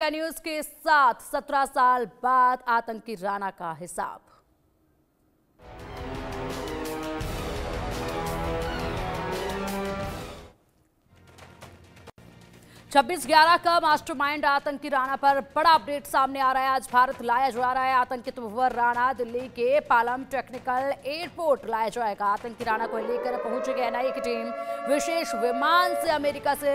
India news के साथ 17 साल बाद आतंकी राणा का हिसाब। छब्बीस 11 का मास्टरमाइंड आतंकी राणा पर बड़ा अपडेट सामने आ रहा है। आज भारत लाया जा रहा है आतंकी तहुवर राणा। दिल्ली के पालम टेक्निकल एयरपोर्ट लाया जाएगा। आतंकी राणा को लेकर पहुंचेगी एनआईए की टीम। विशेष विमान से अमेरिका से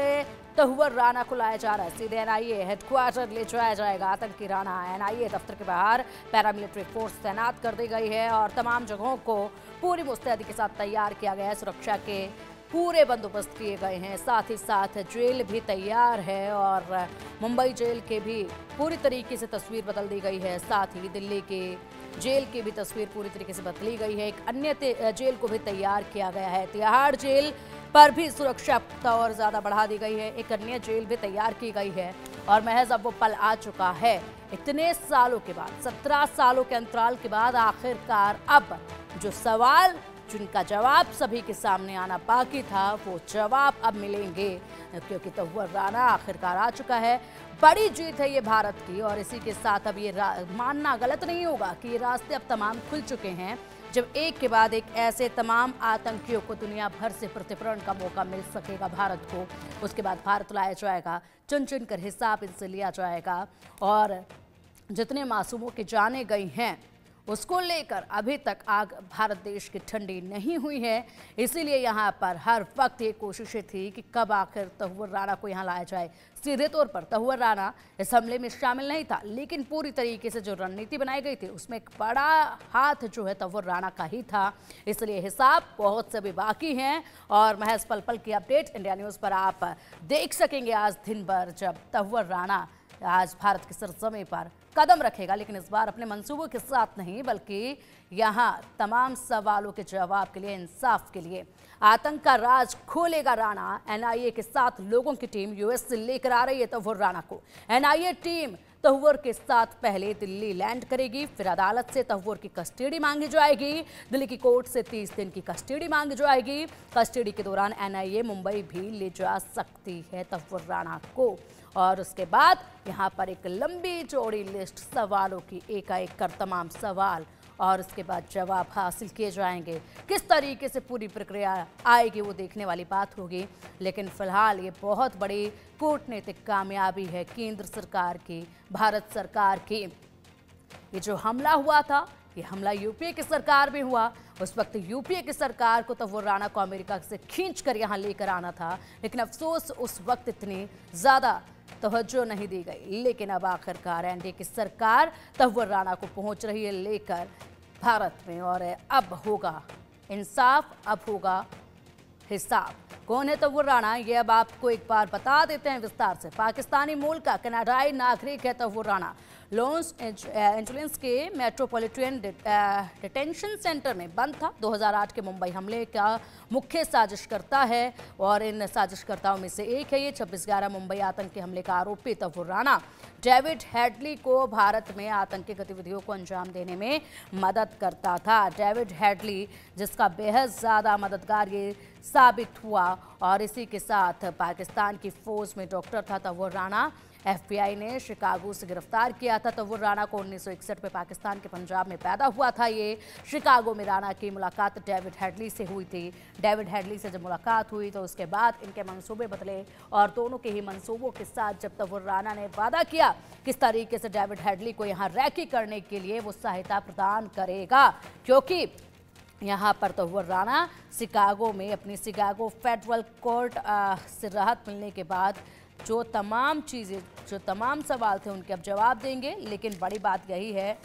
तहुवर राणा को लाया जा रहा है। सीधे एनआईए हेडक्वार्टर ले जाया जाएगा आतंकी राणा। एनआईए दफ्तर के बाहर पैरामिलिट्री फोर्स तैनात कर दी गई है और तमाम जगहों को पूरी मुस्तैदी के साथ तैयार किया गया है। सुरक्षा के पूरे बंदोबस्त किए गए हैं। साथ ही साथ जेल भी तैयार है और मुंबई जेल के भी पूरी तरीके से तस्वीर बदल दी गई है। साथ ही दिल्ली के जेल की भी तस्वीर पूरी तरीके से बदली गई है। एक अन्य जेल को भी तैयार किया गया है। तिहाड़ जेल पर भी सुरक्षा और ज़्यादा बढ़ा दी गई है। एक अन्य जेल भी तैयार की गई है और महज अब वो पल आ चुका है। इतने सालों के बाद, 17 सालों के अंतराल के बाद आखिरकार अब जो सवाल जिनका जवाब सभी के सामने आना बाकी था वो जवाब अब मिलेंगे, क्योंकि तहुवर राणा आखिरकार आ चुका है। बड़ी जीत है ये भारत की और इसी के साथ अब ये मानना गलत नहीं होगा कि ये रास्ते अब तमाम खुल चुके हैं। जब एक के बाद एक ऐसे तमाम आतंकियों को दुनिया भर से प्रतिप्रण का मौका मिल सकेगा भारत को, उसके बाद भारत लाया जाएगा। चुन चुन कर हिसाब इनसे लिया जाएगा और जितने मासूमों की जानें गई हैं उसको लेकर अभी तक आग भारत देश की ठंडी नहीं हुई है। इसीलिए यहाँ पर हर वक्त ये कोशिशें थी कि कब आखिर तहुवर राणा को यहाँ लाया जाए। सीधे तौर पर तहुवर राणा इस हमले में शामिल नहीं था, लेकिन पूरी तरीके से जो रणनीति बनाई गई थी उसमें एक बड़ा हाथ जो है तहुवर राणा का ही था। इसलिए हिसाब बहुत से भी बाकी हैं और महज पल पल की अपडेट इंडिया न्यूज़ पर आप देख सकेंगे आज दिन भर, जब तहुवर राणा आज भारत की सरजमीं पर कदम रखेगा। लेकिन इस बार अपने मंसूबों के साथ नहीं, बल्कि यहाँ तमाम सवालों के जवाब के लिए, इंसाफ के लिए आतंक का राज खोलेगा राणा। एनआईए के साथ लोगों की टीम यूएस से लेकर आ रही है तहुवर राणा को। एनआईए टीम तहुवर के साथ पहले दिल्ली लैंड करेगी, फिर अदालत से तहुवर की कस्टडी मांगी जाएगी। दिल्ली की कोर्ट से 30 दिन की कस्टडी मांगी जाएगी। कस्टडी के दौरान एनआईए मुंबई भी ले जा सकती है तहुवर राणा को और उसके बाद यहाँ पर एक लंबी चौड़ी लिस्ट सवालों की, एकाएक कर तमाम सवाल और उसके बाद जवाब हासिल किए जाएंगे। किस तरीके से पूरी प्रक्रिया आएगी वो देखने वाली बात होगी। लेकिन फिलहाल ये बहुत बड़ी कूटनीतिक कामयाबी है केंद्र सरकार की, भारत सरकार की। ये जो हमला हुआ था, ये हमला यूपीए की सरकार में हुआ। उस वक्त यूपीए की सरकार को तहुवर राणा को अमेरिका से खींचकर यहाँ लेकर आना था, लेकिन अफसोस उस वक्त इतनी ज़्यादा तवज्जो नहीं दी गई। लेकिन अब आखिरकार एनडीए की सरकार तहुवर राणा को पहुंच रही है लेकर भारत में और अब होगा इंसाफ, अब होगा हिसाब। कौन है तहुवर राणा, ये अब आपको एक बार बता देते हैं विस्तार से। पाकिस्तानी मूल का कनाडाई नागरिक है तहुवर राणा। लॉस एंजलिस के मेट्रोपॉलिटन डिटेंशन सेंटर में बंद था। 2008 के मुंबई हमले का मुख्य साजिशकर्ता है और इन साजिशकर्ताओं में से एक है ये 26/11 मुंबई आतंकी हमले का आरोपी तहुवर राणा। डेविड हेडली को भारत में आतंकी गतिविधियों को अंजाम देने में मदद करता था। डेविड हेडली जिसका बेहद ज़्यादा मददगार ये साबित हुआ और इसी के साथ पाकिस्तान की फौज में डॉक्टर था तहुवर राणा। एफबीआई ने शिकागो से गिरफ्तार किया था तहुवर राणा को। 1961 में पाकिस्तान के पंजाब में पैदा हुआ था ये। शिकागो में राणा की मुलाकात डेविड हेडली से हुई थी। डेविड हेडली से जब मुलाकात हुई तो उसके बाद इनके मंसूबे बदले और दोनों के ही मंसूबों के साथ जब तहुवर राणा ने वादा किया किस तरीके से डेविड हेडली को यहाँ रैकी करने के लिए वो सहायता प्रदान करेगा, क्योंकि यहाँ पर तहुवर राणा शिकागो में अपनी शिकागो फेडरल कोर्ट से राहत मिलने के बाद जो तमाम चीज़ें, जो तमाम सवाल थे उनके अब जवाब देंगे। लेकिन बड़ी बात यही है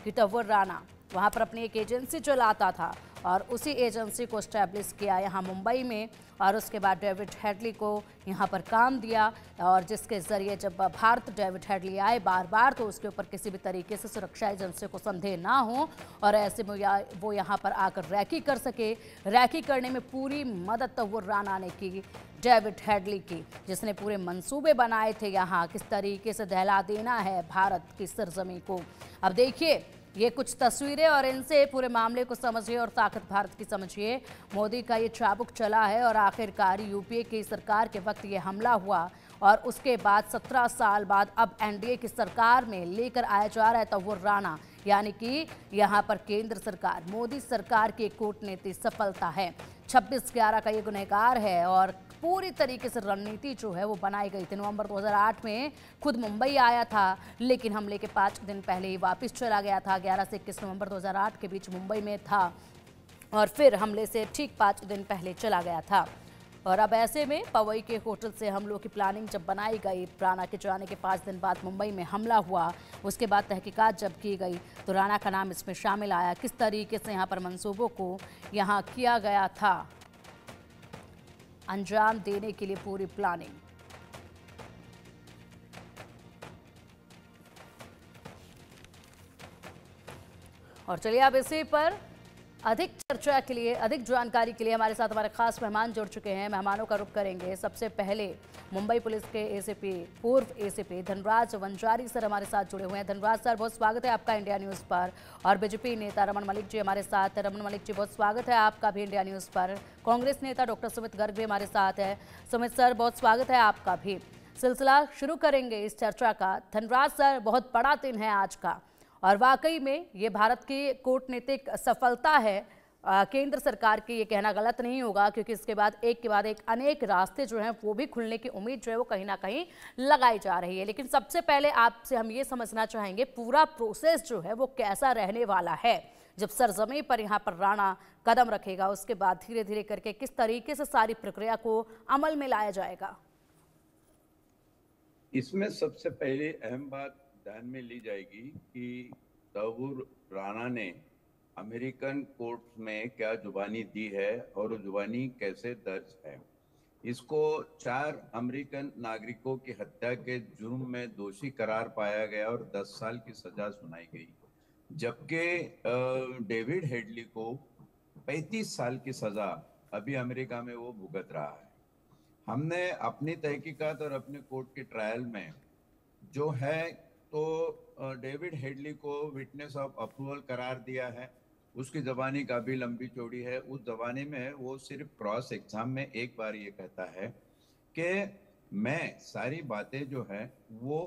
कि तहुवर राणा वहाँ पर अपनी एक एजेंसी चलाता था और उसी एजेंसी को स्टैब्लिश किया यहाँ मुंबई में और उसके बाद डेविड हेडली को यहाँ पर काम दिया और जिसके ज़रिए जब भारत डेविड हेडली आए बार बार तो उसके ऊपर किसी भी तरीके से सुरक्षा एजेंसी को संदेह ना हो और ऐसे में वो यहाँ पर आकर रैकी कर सके। रैकी करने में पूरी मदद तहुवर राणा ने की, डेविड हेडली की, जिसने पूरे मंसूबे बनाए थे यहाँ किस तरीके से दहला देना है भारत की सरजमीं को। अब देखिए ये कुछ तस्वीरें और इनसे पूरे मामले को समझिए और ताकत भारत की समझिए। मोदी का ये चाबुक चला है और आखिरकार यूपीए की सरकार के वक्त ये हमला हुआ और उसके बाद 17 साल बाद अब एनडीए की सरकार में लेकर आया जा रहा है तंवर राणा, यानी कि यहाँ पर केंद्र सरकार, मोदी सरकार की कूटनीति सफलता है। 26/11 का ये गुनहगार है और पूरी तरीके से रणनीति जो है वो बनाई गई थी। नवंबर 2008 में खुद मुंबई आया था, लेकिन हमले के 5 दिन पहले ही वापस चला गया था। 11 से 21 नवंबर 2008 के बीच मुंबई में था और फिर हमले से ठीक 5 दिन पहले चला गया था। और अब ऐसे में पवई के होटल से हमलों की प्लानिंग जब बनाई गई, राणा के जाने के 5 दिन बाद मुंबई में हमला हुआ, उसके बाद तहकीकात जब की गई तो राणा का नाम इसमें शामिल आया। किस तरीके से यहाँ पर मंसूबों को यहाँ किया गया था अंजाम देने के लिए पूरी प्लानिंग। और चलिए अब इसी पर अधिक चर्चा के लिए, अधिक जानकारी के लिए हमारे साथ हमारे खास मेहमान जुड़ चुके हैं। मेहमानों का रुख करेंगे। सबसे पहले मुंबई पुलिस के एसीपी, पूर्व एसीपी धनराज वंजारी सर हमारे साथ जुड़े हुए हैं। धनराज सर, बहुत स्वागत है आपका इंडिया न्यूज़ पर। और बीजेपी नेता रमन मलिक जी हमारे साथ है। रमन मलिक जी, बहुत स्वागत है आपका भी इंडिया न्यूज़ पर। कांग्रेस नेता डॉक्टर सुमित गर्ग भी हमारे साथ है। सुमित सर, बहुत स्वागत है आपका भी। सिलसिला शुरू करेंगे इस चर्चा का। धनराज सर, बहुत बड़ा दिन है आज का और वाकई में ये भारत की कूटनीतिक सफलता है केंद्र सरकार की, ये कहना गलत नहीं होगा, क्योंकि इसके बाद एक अनेक रास्ते जो हैं वो भी खुलने की उम्मीद जो है वो कहीं ना कहीं लगाई जा रही है। लेकिन सबसे पहले आपसे हम ये समझना चाहेंगे पूरा प्रोसेस जो है वो कैसा रहने वाला है जब सरजमी पर यहाँ पर राणा कदम रखेगा, उसके बाद धीरे धीरे करके किस तरीके से सारी प्रक्रिया को अमल में लाया जाएगा। इसमें सबसे पहले अहम बात ध्यान में ली जाएगी कि तंवर राणा ने अमेरिकन कोर्ट में क्या जुबानी दी है और जुबानी कैसे दर्ज है। इसको 4 अमेरिकन नागरिकों की हत्या के जुर्म में दोषी करार पाया गया और 10 साल की सजा सुनाई गई, जबकि डेविड हेडली को 35 साल की सजा अभी अमेरिका में वो भुगत रहा है। हमने अपनी तहकीकात और अपने कोर्ट के ट्रायल में जो है तो डेविड हेडली को विटनेस ऑफ अप्रूवल करार दिया है। उसकी जबानी काफी लंबी चौड़ी है। उस जबानी में वो सिर्फ क्रॉस एग्जाम में एक बार ये कहता है कि मैं सारी बातें जो है वो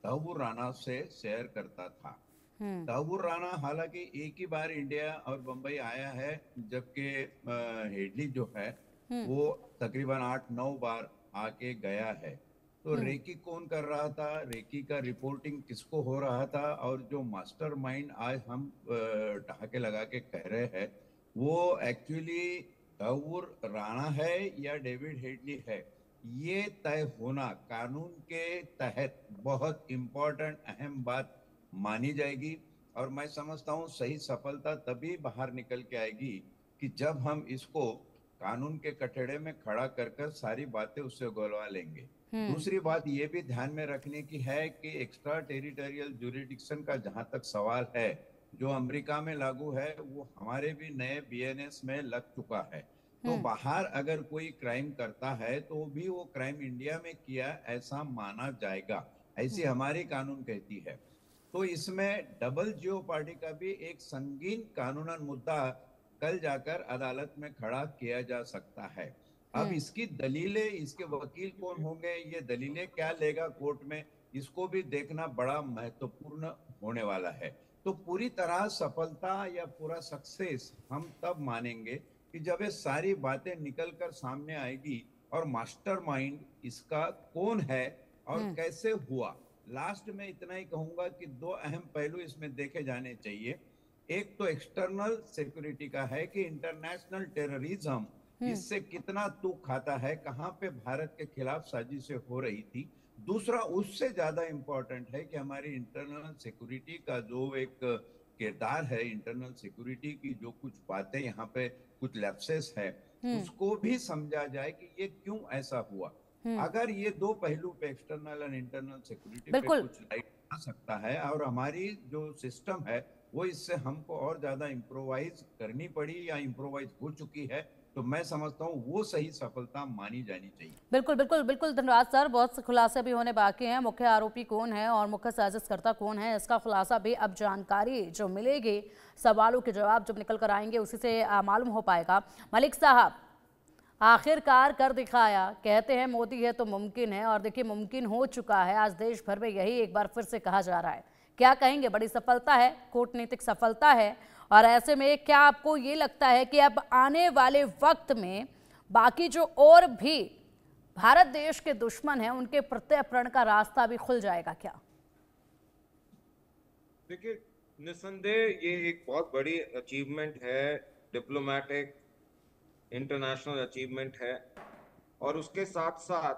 तंवर राणा से शेयर करता था। तंवर राणा हालांकि एक ही बार इंडिया और बंबई आया है, जबकि हेडली जो है वो तकरीबन 8-9 बार आके गया है। तो रेकी कौन कर रहा था, रेकी का रिपोर्टिंग किसको हो रहा था, और जो मास्टरमाइंड आज हम ठहाके लगा के कह रहे हैं वो एक्चुअली तंवर राणा है या डेविड हेडली है, ये तय होना कानून के तहत बहुत इंपॉर्टेंट अहम बात मानी जाएगी। और मैं समझता हूँ सही सफलता तभी बाहर निकल के आएगी कि जब हम इसको कानून के कटघरे में खड़ा कर सारी बातें उससे गोलवा लेंगे। दूसरी बात ये भी ध्यान में रखने की है कि एक्स्ट्रा टेरिटोरियल ज्यूरिडिक्शन का जहां तक सवाल है, जो अमेरिका में लागू है वो हमारे भी नए बीएनएस में लग चुका है। तो बाहर अगर कोई क्राइम करता है तो भी वो क्राइम इंडिया में किया ऐसा माना जाएगा, ऐसी हमारी कानून कहती है। तो इसमें डबल जियोपार्डी का भी एक संगीन कानूनन मुद्दा कल जाकर अदालत में खड़ा किया जा सकता है। अब इसकी दलीलें, इसके वकील कौन होंगे, ये दलीलें क्या लेगा कोर्ट में, इसको भी देखना बड़ा महत्वपूर्ण होने वाला है। तो पूरी तरह सफलता या पूरा सक्सेस हम तब मानेंगे कि जब ये सारी बातें निकल कर सामने आएगी और मास्टरमाइंड इसका कौन है और कैसे हुआ। लास्ट में इतना ही कहूंगा कि 2 अहम पहलू इसमें देखे जाने चाहिए। एक तो एक्सटर्नल सिक्योरिटी का है कि इंटरनेशनल टेररिज्म इससे कितना तूक खाता है, कहां पे भारत के खिलाफ साजिशें हो रही थी। दूसरा उससे ज्यादा इंपॉर्टेंट है कि हमारी इंटरनल सिक्योरिटी का जो एक किरदार है, इंटरनल सिक्योरिटी की जो कुछ बातें यहाँ पे कुछ लैप्सेस है, उसको भी समझा जाए कि ये क्यों ऐसा हुआ। अगर ये 2 पहलू पे, एक्सटर्नल और इंटरनल सिक्योरिटी पे कुछ लाइट आ सकता है और हमारी जो सिस्टम है वो इससे हमको और ज्यादा इम्प्रोवाइज करनी पड़ी या इम्प्रोवाइज हो चुकी है, तो मैं समझता हूँ वो सही सफलता मानी जानी चाहिए। बिल्कुल बिल्कुल बिल्कुल धन्यवाद सर। बहुत से खुलासे भी होने बाकी हैं। मुख्य आरोपी कौन है और मुख्य साजिशकर्ता कौन है, इसका खुलासा भी अब जानकारी जो मिलेगी, सवालों के जवाब जब निकल कर आएंगे उसी से मालूम हो पाएगा। मलिक साहब, आखिरकार कर दिखाया। कहते हैं मोदी है तो मुमकिन है, और देखिए मुमकिन हो चुका है। आज देश भर में यही एक बार फिर से कहा जा रहा है। क्या कहेंगे, बड़ी सफलता है, कूटनीतिक सफलता है। और ऐसे में क्या आपको ये लगता है कि अब आने वाले वक्त में बाकी जो और भी भारत देश के दुश्मन हैं उनके प्रत्यर्पण का रास्ता भी खुल जाएगा क्या? देखिए, निस्संदेह ये एक बहुत बड़ी अचीवमेंट है, डिप्लोमेटिक इंटरनेशनल अचीवमेंट है। और उसके साथ साथ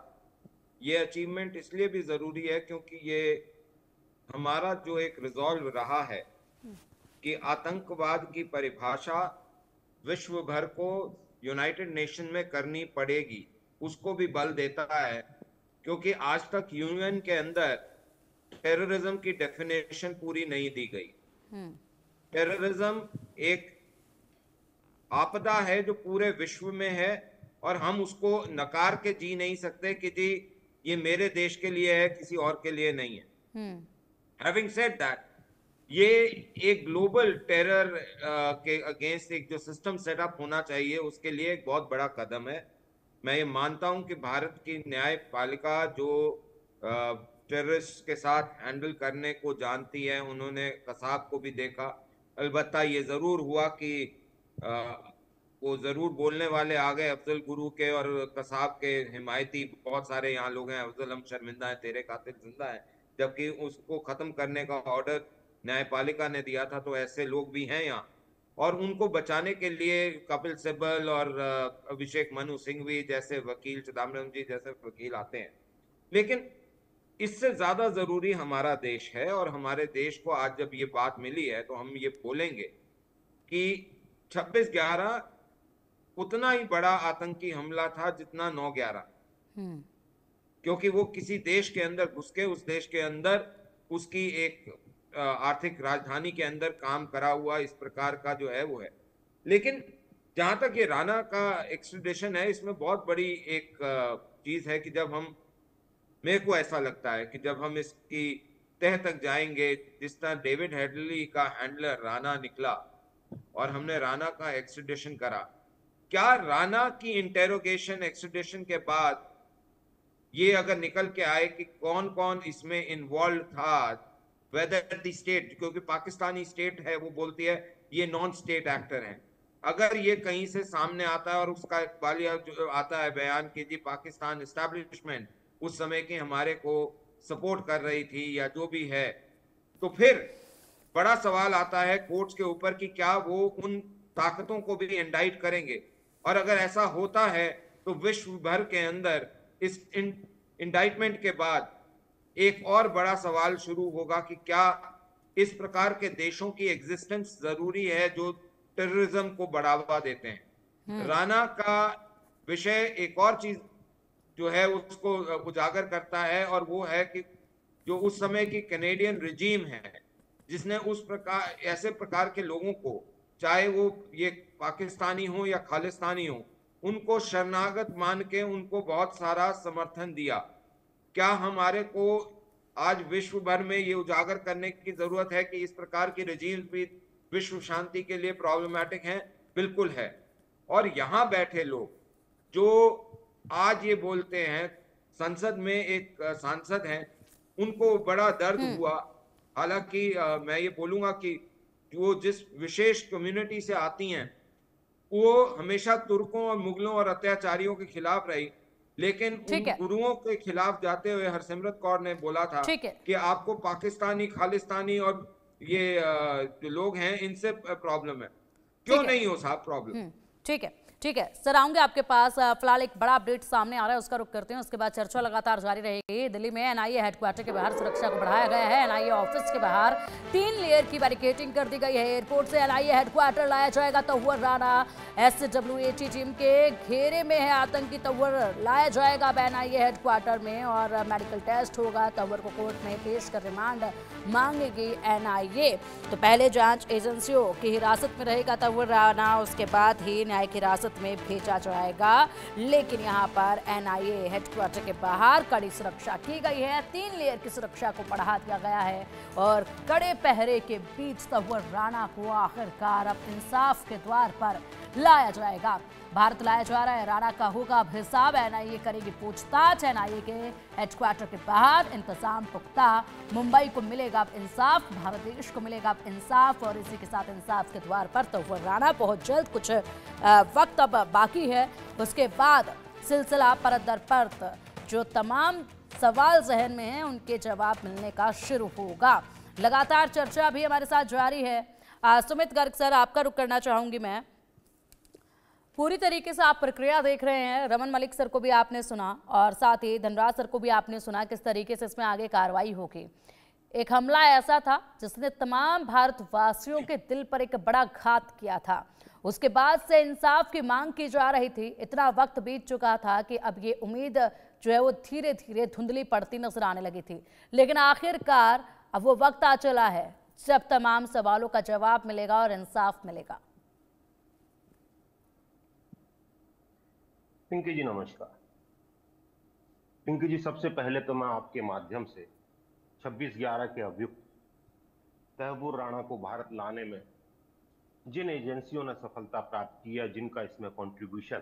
ये अचीवमेंट इसलिए भी ज़रूरी है क्योंकि ये हमारा जो एक रिजॉल्व रहा है कि आतंकवाद की परिभाषा विश्व भर को यूनाइटेड नेशन में करनी पड़ेगी, उसको भी बल देता है। क्योंकि आज तक यूएन के अंदर टेररिज्म की डेफिनेशन पूरी नहीं दी गई। टेररिज्म एक आपदा है जो पूरे विश्व में है, और हम उसको नकार के जी नहीं सकते कि जी ये मेरे देश के लिए है, किसी और के लिए नहीं है। हैविंग सेड दैट, ये एक ग्लोबल टेरर के अगेंस्ट एक जो सिस्टम सेटअप होना चाहिए, उसके लिए एक बहुत बड़ा कदम है। मैं ये मानता हूं कि भारत की न्यायपालिका जो टेररिस्ट के साथ हैंडल करने को जानती है, उन्होंने कसाब को भी देखा। अलबत्ता ये जरूर हुआ कि वो जरूर बोलने वाले आ गए अफजल गुरु के, और कसाब के हिमायती बहुत सारे यहाँ लोग हैं। अफजल हम शर्मिंदा है, तेरे कातिल जिंदा है, जबकि उसको खत्म करने का ऑर्डर न्यायपालिका ने दिया था। तो ऐसे लोग भी हैं यहाँ, और उनको बचाने के लिए कपिल सिब्बल और अभिषेक मनु सिंघवी जैसे वकील, चिदम्बरम जी जैसे वकील आते हैं। लेकिन इससे ज्यादा जरूरी हमारा देश है, और हमारे देश को आज जब ये बात मिली है तो हम ये बोलेंगे कि 26/11 उतना ही बड़ा आतंकी हमला था जितना 9/11, क्योंकि वो किसी देश के अंदर घुस के उस देश के अंदर उसकी एक आर्थिक राजधानी के अंदर काम करा हुआ इस प्रकार का जो है वो है। लेकिन जहां तक ये राणा का एक्सट्रेडिशन है, इसमें बहुत बड़ी एक चीज है कि जब हम, मेरे को ऐसा लगता है कि जब हम इसकी तह तक जाएंगे, जिस तरह डेविड हेडली का हैंडलर राणा निकला और हमने राणा का एक्सट्रेडिशन करा, क्या राणा की इंटेरोगेशन एक्सट्रेडिशन के बाद ये अगर निकल के आए कि कौन कौन इसमें इन्वॉल्व था, वेदर द स्टेट, क्योंकि पाकिस्तानी स्टेट है वो बोलती है ये नॉन स्टेट एक्टर हैं, अगर ये कहीं से सामने आता है और उसका वालिया जो आता है बयान कि जी पाकिस्तान एस्टैब्लिशमेंट उस समय की हमारे को सपोर्ट कर रही थी या जो भी है, तो फिर बड़ा सवाल आता है कोर्ट्स के ऊपर कि क्या वो उन ताकतों को भी इंडाइट करेंगे। और अगर ऐसा होता है तो विश्व भर के अंदर इस इंडाइटमेंट के बाद एक और बड़ा सवाल शुरू होगा कि क्या इस प्रकार के देशों की एग्जिस्टेंस जरूरी है जो टेररिज्म को बढ़ावा देते हैं। राणा का विषय एक और चीज जो है उसको उजागर करता है, और वो है कि जो उस समय की कैनेडियन रिजीम है जिसने उस प्रकार ऐसे प्रकार के लोगों को, चाहे वो ये पाकिस्तानी हो या खालिस्तानी हो, उनको शरणागत मान के उनको बहुत सारा समर्थन दिया। क्या हमारे को आज विश्व भर में ये उजागर करने की जरूरत है कि इस प्रकार की रजीम भी विश्व शांति के लिए प्रॉब्लमैटिक हैं? बिल्कुल है। और यहाँ बैठे लोग जो आज ये बोलते हैं, संसद में एक सांसद हैं, उनको बड़ा दर्द हुआ। हालांकि मैं ये बोलूंगा कि वो जिस विशेष कम्युनिटी से आती हैं वो हमेशा तुर्कों और मुगलों और अत्याचारियों के खिलाफ रही, लेकिन उन गुरुओं के खिलाफ जाते हुए हरसिमरत कौर ने बोला था कि आपको पाकिस्तानी, खालिस्तानी और ये जो लोग हैं इनसे प्रॉब्लम है। क्यों नहीं हो साहब प्रॉब्लम? ठीक है सर, आऊंगे आपके पास। फिलहाल एक बड़ा अपडेट सामने आ रहा है, उसका रुख करते हैं, उसके बाद चर्चा लगातार जारी रहेगी। दिल्ली में एनआईए हेडक्वार्टर के बाहर सुरक्षा को बढ़ाया गया है। एनआईए ऑफिस के बाहर 3 लेयर की बैरिकेडिंग कर दी गई है। एयरपोर्ट से एनआईए हेडक्वार्टर लाया जाएगा तौवर राणा SWAT टीम के घेरे में है। आतंकी तौवर लाया जाएगा अब एनआईए हेडक्वार्टर में, और मेडिकल टेस्ट होगा। तौवर को कोर्ट में पेश कर रिमांड मांगेगी एनआईए। तो पहले जांच एजेंसियों की हिरासत में रहेगा तौवर राणा, उसके बाद ही न्याय की हिरासत में भेजा जाएगा। लेकिन यहाँ पर एनआईए हेडक्वार्टर के बाहर कड़ी सुरक्षा की गई है। 3 लेयर की सुरक्षा को बढ़ा दिया गया है, और कड़े पहरे के बीच तौवर राणा को आखिरकार अब इंसाफ के द्वार पर लाया जाएगा। भारत लाया जा रहा है, राणा का होगा अब हिसाब। एनआईए करेगी पूछताछ। एनआईए के हेडक्वार्टर के बाहर इंतजाम पुख्ता। मुंबई को मिलेगा अब इंसाफ, भारत देश को मिलेगा अब इंसाफ। और इसी के साथ इंसाफ के द्वार पर तौफर राणा बहुत जल्द, कुछ वक्त अब बाकी है, उसके बाद सिलसिला परत दर परत जो तमाम सवाल जहन में हैं उनके जवाब मिलने का शुरू होगा। लगातार चर्चा भी हमारे साथ जारी है। सुमित गर्ग सर, आपका रुख करना चाहूंगी मैं। पूरी तरीके से आप प्रक्रिया देख रहे हैं, रमन मलिक सर को भी आपने सुना और साथ ही धनराज सर को भी आपने सुना, किस तरीके से इसमें आगे कार्रवाई होगी। एक हमला ऐसा था जिसने तमाम भारतवासियों के दिल पर एक बड़ा घात किया था। उसके बाद से इंसाफ की मांग की जा रही थी। इतना वक्त बीत चुका था कि अब ये उम्मीद जो है वो धीरे धीरे धुंधली पड़ती नजर आने लगी थी, लेकिन आखिरकार अब वो वक्त आ चला है जब तमाम सवालों का जवाब मिलेगा और इंसाफ मिलेगा। पिंकी जी नमस्कार। पिंकी जी, सबसे पहले तो मैं आपके माध्यम से 26/11 के अभियुक्त तहव्वुर राणा को भारत लाने में जिन एजेंसियों ने सफलता प्राप्त की है, जिनका इसमें कंट्रीब्यूशन,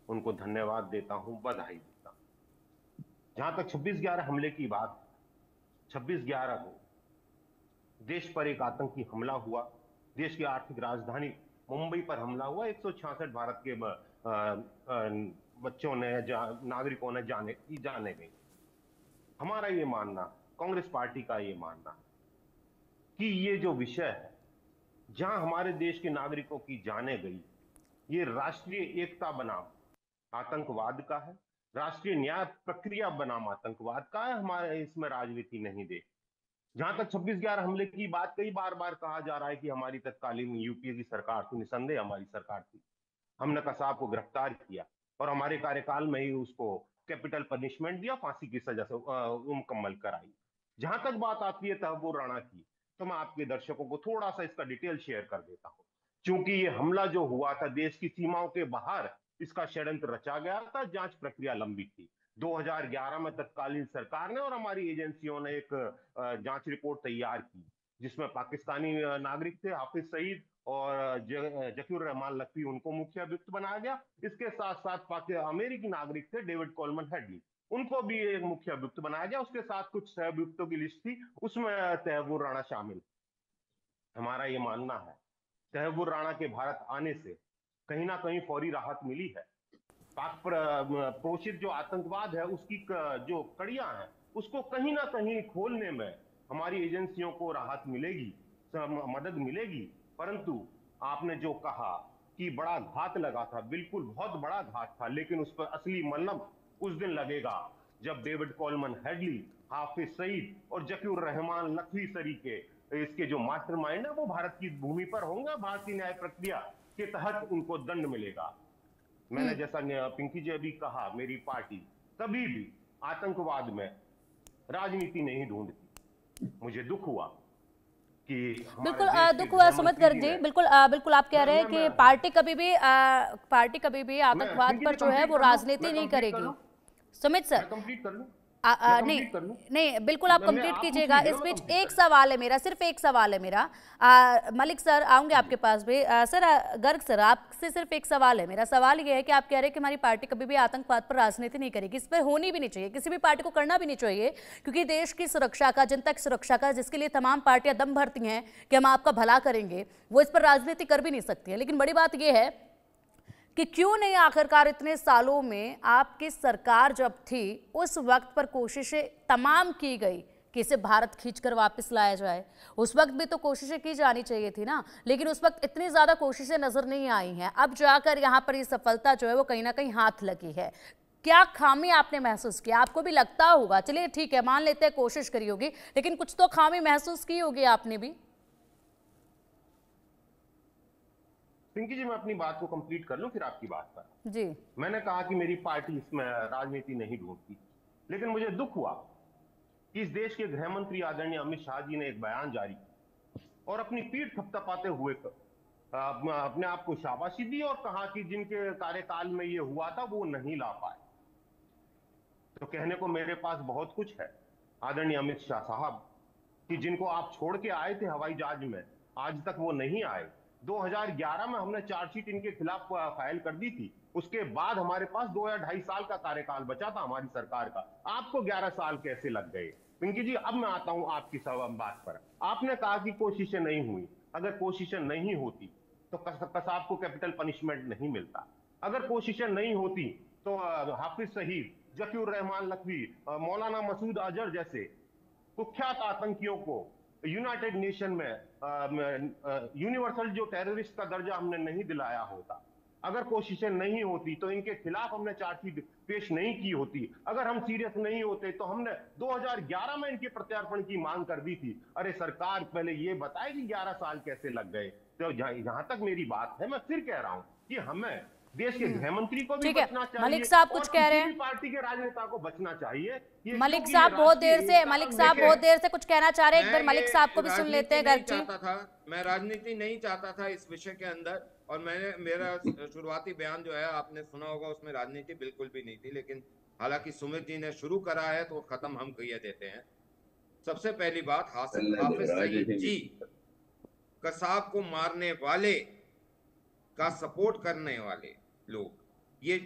उनको धन्यवाद देता हूं, बधाई देता हूं। जहां तक 26/11 हमले की बात, 26/11 को देश पर एक आतंकी हमला हुआ, देश की आर्थिक राजधानी मुंबई पर हमला हुआ। 166 भारत के बच्चों ने, नागरिकों ने जाने गई। हमारा ये मानना, कांग्रेस पार्टी का ये मानना कि ये जो विषय है जहां हमारे देश के नागरिकों की जाने गई, ये राष्ट्रीय एकता बनाम आतंकवाद का है, राष्ट्रीय न्याय प्रक्रिया बनाम आतंकवाद का है। हमारे इसमें राजनीति नहीं दे। जहां तक 26/11 हमले की बात, कई बार कहा जा रहा है कि हमारी तत्कालीन यूपीए की सरकार थी, निसंदेह हमारी सरकार थी। हमने कसाब को गिरफ्तार किया और हमारे कार्यकाल में ही उसको कैपिटल पनिशमेंट दिया, फांसी की सजा से मुकम्मल कराई। जहां तक बात आती है तहव्वुर राणा की, तो मैं आपके दर्शकों को थोड़ा सा इसका डिटेल शेयर कर देता हूं। क्योंकि ये हमला जो हुआ था देश की सीमाओं के बाहर, इसका षड्यंत्र रचा गया था, जांच प्रक्रिया लंबी थी। 2011 में तत्कालीन सरकार ने और हमारी एजेंसियों ने एक जांच रिपोर्ट तैयार की, जिसमें पाकिस्तानी नागरिक थे हाफिज सईद और जकीर रहमान लखवी, उनको मुख्य अभियुक्त बनाया गया। इसके साथ साथ अमेरिकी नागरिक थे डेविड कोलमन हेडली, उनको भी एक मुख्य अभियुक्त बनाया गया। उसके साथ कुछ सह अभियुक्तों की लिस्ट थी, उसमें तहव्वुर राणा शामिल। हमारा ये मानना है तहव्वुर राणा के भारत आने से कहीं ना कहीं फौरी राहत मिली है। पाक प्रोषित जो आतंकवाद है, उसकी जो कड़ियां हैं, उसको कहीं ना कहीं खोलने में हमारी एजेंसियों को राहत मिलेगी, मदद मिलेगी। परंतु आपने जो कहा कि बड़ा घात लगा था, बिल्कुल बहुत बड़ा घात था, लेकिन उस पर असली मलम उस दिन लगेगा जब David Coleman Headley, Hafiz Saeed और जकीर रहमान लखवी तरीके इसके जो मास्टरमाइंड है वो भारत की भूमि पर होंगे। भारतीय न्याय प्रक्रिया के तहत उनको दंड मिलेगा। मैंने जैसा पिंकी जी अभी कहा, मेरी पार्टी कभी भी आतंकवाद में राजनीति नहीं ढूंढती। मुझे दुख हुआ कि बिल्कुल दुख हुआ सुमित गर्ग जी, बिल्कुल बिल्कुल आप कह रहे हैं कि पार्टी कभी भी आतंकवाद पर जो है वो राजनीति नहीं करेगी। सुमित सर, कंप्लीट कर लूं? नहीं बिल्कुल आप कंप्लीट कीजिएगा। इस बीच एक सवाल है मेरा, सिर्फ एक सवाल है मेरा। मलिक सर आऊंगे आपके पास भी। सर गर्ग सर, आपसे सिर्फ एक सवाल है मेरा। सवाल ये है कि आप कह रहे हैं कि हमारी पार्टी कभी भी आतंकवाद पर राजनीति नहीं करेगी। इस पर होनी भी नहीं चाहिए, किसी भी पार्टी को करना भी नहीं चाहिए, क्योंकि देश की सुरक्षा का, जनता की सुरक्षा का, जिसके लिए तमाम पार्टियां दम भरती हैं कि हम आपका भला करेंगे, वो इस पर राजनीति कर भी नहीं सकती है। लेकिन बड़ी बात यह है कि क्यों नहीं आखिरकार इतने सालों में आपकी सरकार जब थी उस वक्त पर कोशिशें तमाम की गई कि इसे भारत खींचकर वापस लाया जाए। उस वक्त भी तो कोशिशें की जानी चाहिए थी ना, लेकिन उस वक्त इतनी ज्यादा कोशिशें नजर नहीं आई हैं। अब जाकर यहाँ पर ये सफलता जो है वो कहीं ना कहीं हाथ लगी है। क्या खामी आपने महसूस किया? आपको भी लगता होगा, चलिए ठीक है मान लेते हैं कोशिश करी होगी, लेकिन कुछ तो खामी महसूस की होगी आपने भी। पिंकी जी, मैं अपनी बात को कंप्लीट कर लूं फिर आपकी बात पर। जी, मैंने कहा कि मेरी पार्टी इसमें राजनीति नहीं ढूंढती, लेकिन मुझे दुख हुआ कि इस देश के गृह मंत्री आदरणीय अमित शाह जी ने एक बयान जारी और अपनी पीठ थपथपाते हुए अपने आप को शाबाशी दी और कहा कि जिनके कार्यकाल में ये हुआ था वो नहीं ला पाए। तो कहने को मेरे पास बहुत कुछ है आदरणीय अमित शाह साहब, कि जिनको आप छोड़ के आए थे हवाई जहाज में, आज तक वो नहीं आए। 2011 में हमने चार्जशीट इनके खिलाफ फाइल कर दी थी। उसके बाद हमारे पास 2 या 2.5 साल का कार्यकाल बचा था हमारी सरकार का। आपको 11 साल कैसे लग गए? पिंकी जी, अब मैं आता हूं आपकी बात पर। आपने कहा कि कोशिशें नहीं हुई। अगर कोशिशें नहीं होती तो कसाब को कैपिटल पनिशमेंट नहीं मिलता। अगर कोशिशें नहीं होती तो हाफिज सईद, जकीउर रहमान लखवी, मौलाना मसूद अजहर जैसे कुख्यात आतंकियों को यूनाइटेड नेशन में यूनिवर्सल जो टेररिस्ट का दर्जा हमने नहीं दिलाया होता। अगर कोशिशें नहीं होती तो इनके खिलाफ हमने चार्जशीट पेश नहीं की होती। अगर हम सीरियस नहीं होते तो हमने 2011 में इनके प्रत्यार्पण की मांग कर दी थी। अरे सरकार पहले ये बताए कि 11 साल कैसे लग गए। तो जहां तक मेरी बात है, मैं फिर कह रहा हूं कि हमें देश के गृह मंत्री को भी बचना चाहिए। मलिक साहब कुछ कह रहे हैं। पार्टी के राजनेता को बचना चाहिए। मलिक साहब बहुत देर से कुछ कहना चाह रहे हैं। एक बार मलिक साहब को भी सुन लेते हैं। गर्ग जी, मैं राजनीति नहीं चाहता था इस विषय के अंदर, और मेरा शुरुआती बयान जो है आपने सुना होगा, उसमें राजनीति बिल्कुल भी नहीं थी। लेकिन हालांकि सुमित जी ने शुरू करा है तो खत्म हम कहिए देते हैं। सबसे पहली बात, हाफिज सईद जी कसाब को मारने वाले का सपोर्ट करने वाले लोग, ये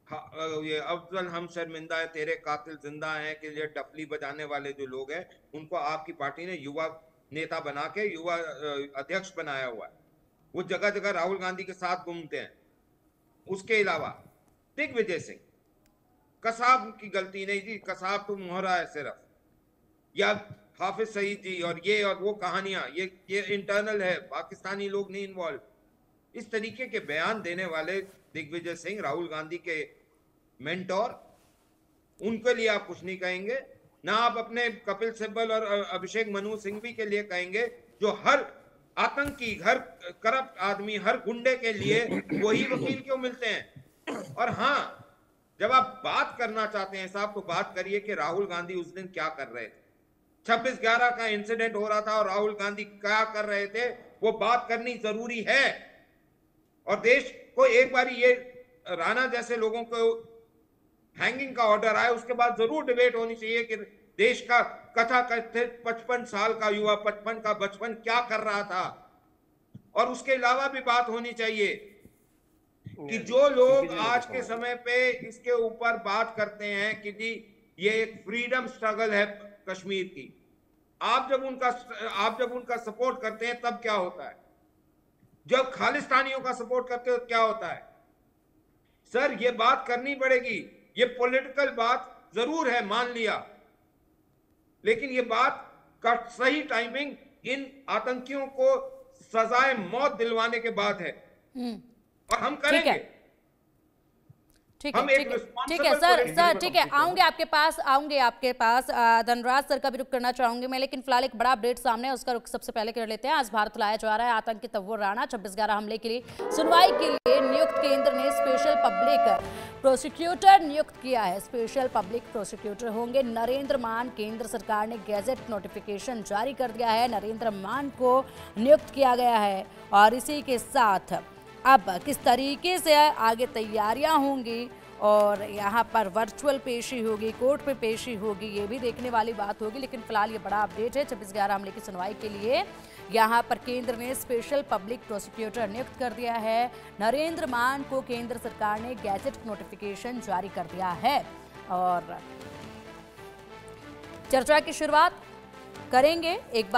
अफजल हम शर्मिंदा है, तेरे कातिल जिंदा हैं कि ये टफली बजाने वाले जो लोग हैं, उनको आपकी पार्टी ने युवा नेता बना के युवा अध्यक्ष बनाया हुआ है। वो जगह जगह राहुल गांधी के साथ घूमते हैं। उसके अलावा दिग्विजय सिंह, कसाब की गलती नहीं थी, कसाब तो मोहरा है सिर्फ, या हाफिज सईद जी और ये और वो कहानियां, ये इंटरनल है, पाकिस्तानी लोग नहीं इन्वॉल्व। इस तरीके के बयान देने वाले दिग्विजय सिंह, राहुल गांधी के मेंटोर, उनके लिए आप कुछ नहीं कहेंगे ना। आप अपने कपिल सिब्बल और अभिषेक मनु सिंघवी के लिए कहेंगे, जो हर आतंकी, हर करप्ट आदमी, हर गुंडे के लिए वही वकील क्यों मिलते हैं। और हाँ, जब आप बात करना चाहते हैं साहब, तो बात करिए कि राहुल गांधी उस दिन क्या कर रहे थे। 26/11 का इंसिडेंट हो रहा था और राहुल गांधी क्या कर रहे थे, वो बात करनी जरूरी है। और देश को एक बार ये राणा जैसे लोगों को हैंगिंग का ऑर्डर आए, उसके बाद जरूर डिबेट होनी चाहिए कि देश का कथा कथित 55 साल का युवा 55 का बचपन क्या कर रहा था। और उसके अलावा भी बात होनी चाहिए कि जो लोग आज के समय पे इसके ऊपर बात करते हैं कि जी ये एक फ्रीडम स्ट्रगल है कश्मीर की, आप जब उनका सपोर्ट करते हैं तब क्या होता है, जब खालिस्तानियों का सपोर्ट करते हो तो क्या होता है। सर ये बात करनी पड़ेगी। ये पॉलिटिकल बात जरूर है, मान लिया, लेकिन ये बात का सही टाइमिंग इन आतंकियों को सजाए मौत दिलवाने के बाद है, और हम करेंगे। ठीक है सर, ठीक है, आऊंगे आपके पास धनराज सर का भी रुख करना चाहूंगी मैं, लेकिन फिलहाल एक बड़ा अपडेट सामने है, उसका रुख सबसे पहले कर लेते हैं। आज भारत लाया जा रहा है आतंकी तव्वुर राणा। 26/11 हमले के लिए सुनवाई के लिए नियुक्त केंद्र ने स्पेशल पब्लिक प्रोसिक्यूटर नियुक्त किया है। स्पेशल पब्लिक प्रोसिक्यूटर होंगे नरेंद्र मान। केंद्र सरकार ने गैजेट नोटिफिकेशन जारी कर दिया है, नरेंद्र मान को नियुक्त किया गया है। और इसी के साथ अब किस तरीके से आगे तैयारियां होंगी और यहाँ पर वर्चुअल पेशी होगी, कोर्ट पे पेशी होगी, ये भी देखने वाली बात होगी। लेकिन फिलहाल ये बड़ा अपडेट है, 26/11 हमले की सुनवाई के लिए यहाँ पर केंद्र ने स्पेशल पब्लिक प्रोसिक्यूटर नियुक्त कर दिया है। नरेंद्र मान को केंद्र सरकार ने गैजेट नोटिफिकेशन जारी कर दिया है। और चर्चा की शुरुआत करेंगे एक बार